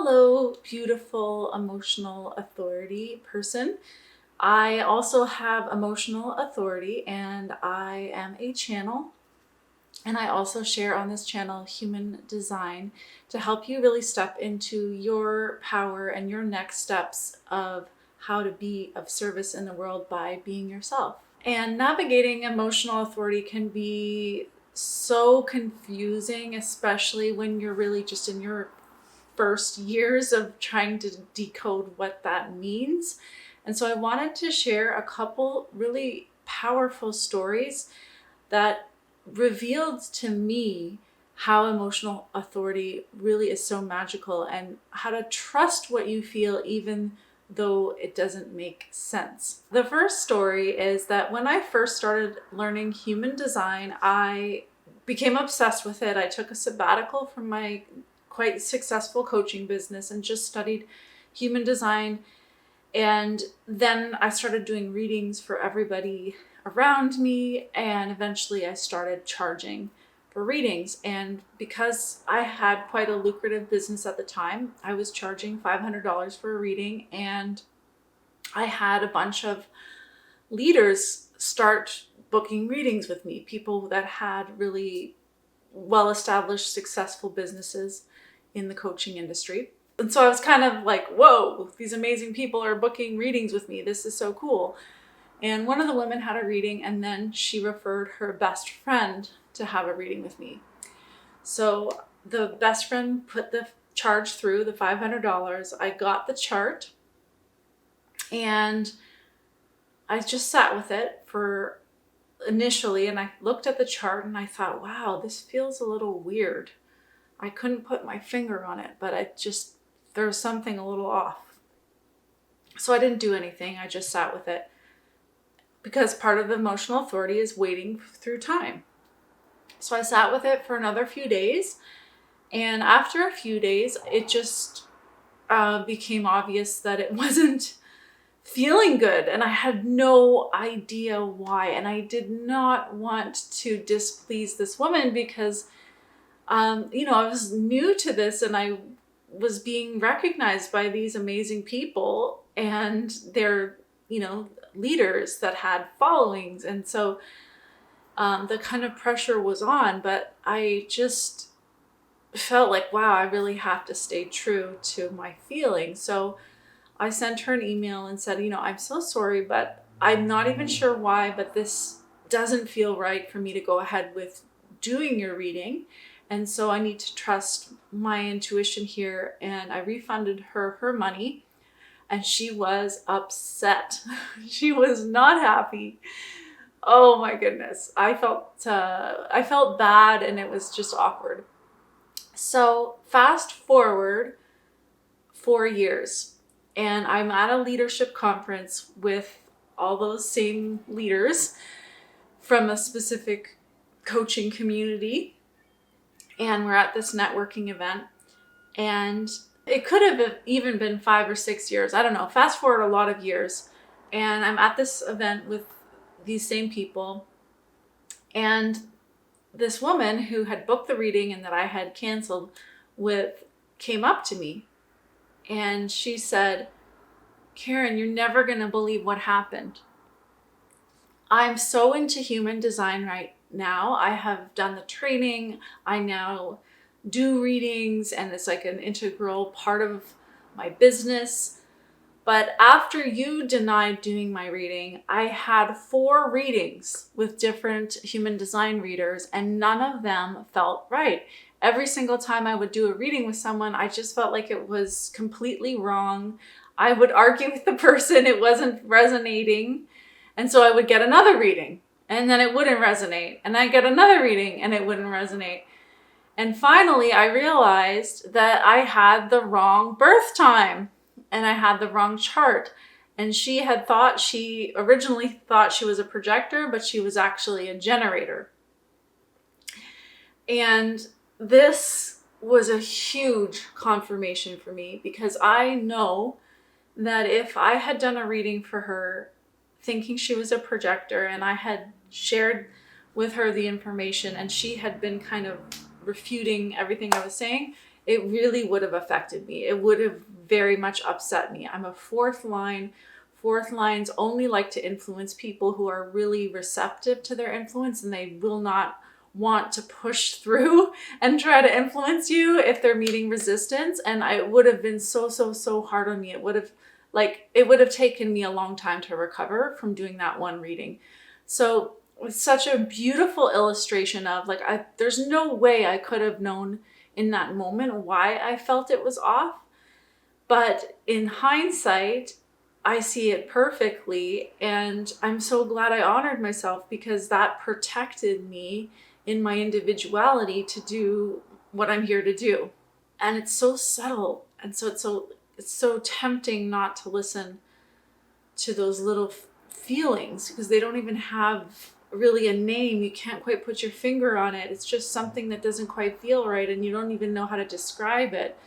Hello, beautiful emotional authority person. I also have emotional authority and I am a channel. And I also share on this channel human design to help you really step into your power and your next steps of how to be of service in the world by being yourself. And navigating emotional authority can be so confusing, especially when you're really just in your first years of trying to decode what that means. And so I wanted to share a couple really powerful stories that revealed to me how emotional authority really is so magical and how to trust what you feel even though it doesn't make sense. The first story is that when I first started learning human design, I became obsessed with it. I took a sabbatical from my quite successful coaching business and just studied human design. And then I started doing readings for everybody around me, and eventually I started charging for readings. And because I had quite a lucrative business at the time, I was charging $500 for a reading, and I had a bunch of leaders start booking readings with me, people that had really well-established, successful businesses in the coaching industry. And so I was kind of like, whoa, these amazing people are booking readings with me. This is so cool. And one of the women had a reading, and then she referred her best friend to have a reading with me. So the best friend put the charge through, the $500. I got the chart, and I just sat with it for initially, and I looked at the chart and I thought, wow, this feels a little weird. I couldn't put my finger on it, but there was something a little off. So I didn't do anything. I just sat with it because part of emotional authority is waiting through time. So I sat with it for another few days. And after a few days, it just became obvious that it wasn't feeling good. And I had no idea why. And I did not want to displease this woman because I was new to this and I was being recognized by these amazing people and their, leaders that had followings. And so the kind of pressure was on, but I just felt like, wow, I really have to stay true to my feelings. So I sent her an email and said, I'm so sorry, but I'm not even sure why, but this doesn't feel right for me to go ahead with doing your reading. And so I need to trust my intuition here. And I refunded her her money, and she was upset. She was not happy. Oh my goodness. I felt bad, and it was just awkward. So fast forward 4 years, and I'm at a leadership conference with all those same leaders from a specific coaching community. And we're at this networking event, and it could have even been 5 or 6 years. I don't know. Fast forward a lot of years, and I'm at this event with these same people. And this woman who had booked the reading and that I had canceled with came up to me, and she said, Karen, you're never going to believe what happened. I'm so into human design right now. I have done the training. I now do readings, and it's like an integral part of my business. But after you denied doing my reading, I had 4 readings with different human design readers, and none of them felt right. Every single time I would do a reading with someone, I just felt like it was completely wrong. I would argue with the person, it wasn't resonating. And so I would get another reading, and then it wouldn't resonate. And I'd get another reading, and it wouldn't resonate. And finally, I realized that I had the wrong birth time, and I had the wrong chart. And she originally thought she was a projector, but she was actually a generator. And this was a huge confirmation for me, because I know that if I had done a reading for her thinking she was a projector, and I had shared with her the information and she had been kind of refuting everything I was saying, it really would have affected me. It would have very much upset me. I'm a fourth line. Fourth lines only like to influence people who are really receptive to their influence, and they will not want to push through and try to influence you if they're meeting resistance. And it would have been so hard on me. It would have taken me a long time to recover from doing that one reading. So it's such a beautiful illustration of like, there's no way I could have known in that moment why I felt it was off. But in hindsight, I see it perfectly. And I'm so glad I honored myself, because that protected me in my individuality to do what I'm here to do. And it's so subtle. And so it's so tempting not to listen to those little feelings, because they don't even have really a name. You can't quite put your finger on it. It's just something that doesn't quite feel right, and you don't even know how to describe it.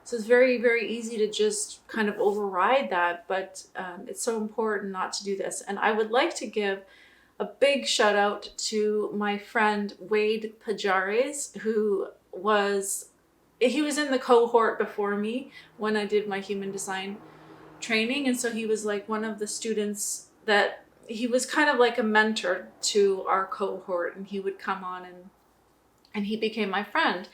So it's very, very easy to just kind of override that, but it's so important not to do this. And I would like to give a big shout out to my friend Wade Pajares, he was in the cohort before me when I did my human design training. And so he was like one of the students that he was kind of like a mentor to our cohort, and he would come on and he became my friend.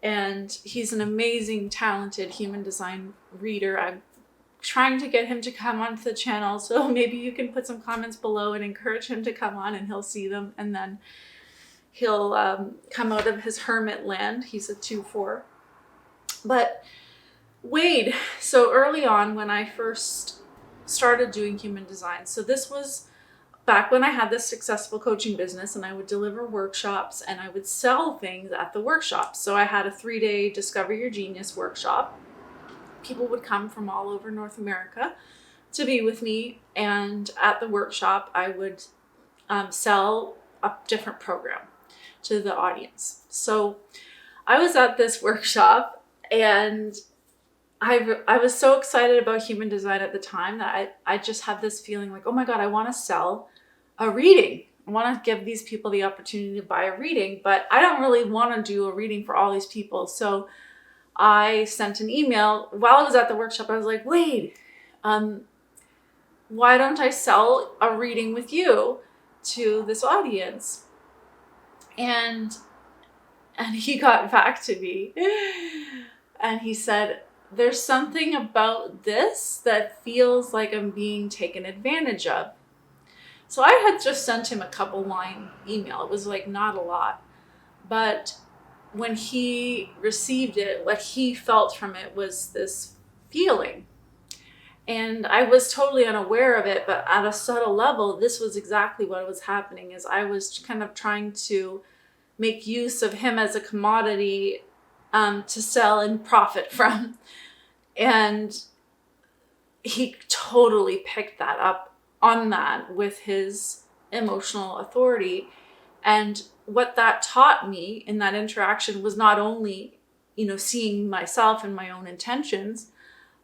And he's an amazing, talented human design reader. I'm trying to get him to come onto the channel, so maybe you can put some comments below and encourage him to come on, and he'll see them, and then he'll come out of his hermit land. He's a 2/4. But Wade, so early on when I first started doing human design, so this was back when I had this successful coaching business, and I would deliver workshops and I would sell things at the workshops. So I had a 3-day Discover Your Genius workshop. People would come from all over North America to be with me, and at the workshop I would sell a different program to the audience. So I was at this workshop, and I was so excited about human design at the time that I just had this feeling like, oh my God, I want to sell a reading. I want to give these people the opportunity to buy a reading, but I don't really want to do a reading for all these people. So I sent an email while I was at the workshop. I was like, Wade, why don't I sell a reading with you to this audience? And he got back to me and he said, there's something about this that feels like I'm being taken advantage of. So I had just sent him a couple line email. It was like not a lot, but when he received it, what he felt from it was this feeling. And I was totally unaware of it, but at a subtle level, this was exactly what was happening. Is I was kind of trying to make use of him as a commodity to sell and profit from. And he totally picked that up on that with his emotional authority. And what that taught me in that interaction was not only, seeing myself and my own intentions,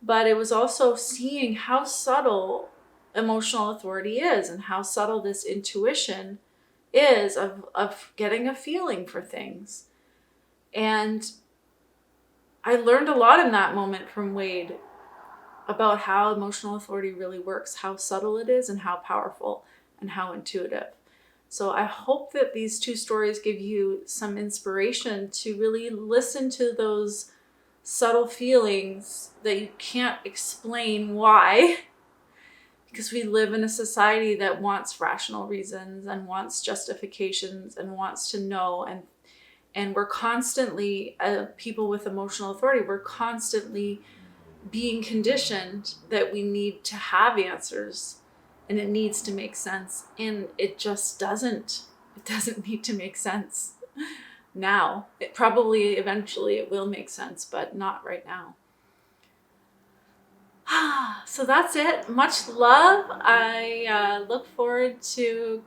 but it was also seeing how subtle emotional authority is and how subtle this intuition is of getting a feeling for things. And I learned a lot in that moment from Wade about how emotional authority really works, how subtle it is and how powerful and how intuitive. So I hope that these two stories give you some inspiration to really listen to those subtle feelings that you can't explain why, because we live in a society that wants rational reasons and wants justifications and wants to know, and we're constantly, people with emotional authority, we're constantly being conditioned that we need to have answers and it needs to make sense. And it just doesn't. It doesn't need to make sense now. It probably eventually it will make sense, but not right now. So that's it. Much love. I look forward to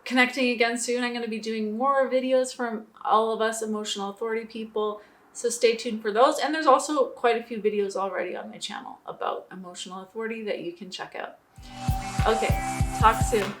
connecting again soon. I'm going to be doing more videos from all of us emotional authority people. So stay tuned for those. And there's also quite a few videos already on my channel about emotional authority that you can check out. Okay, talk soon.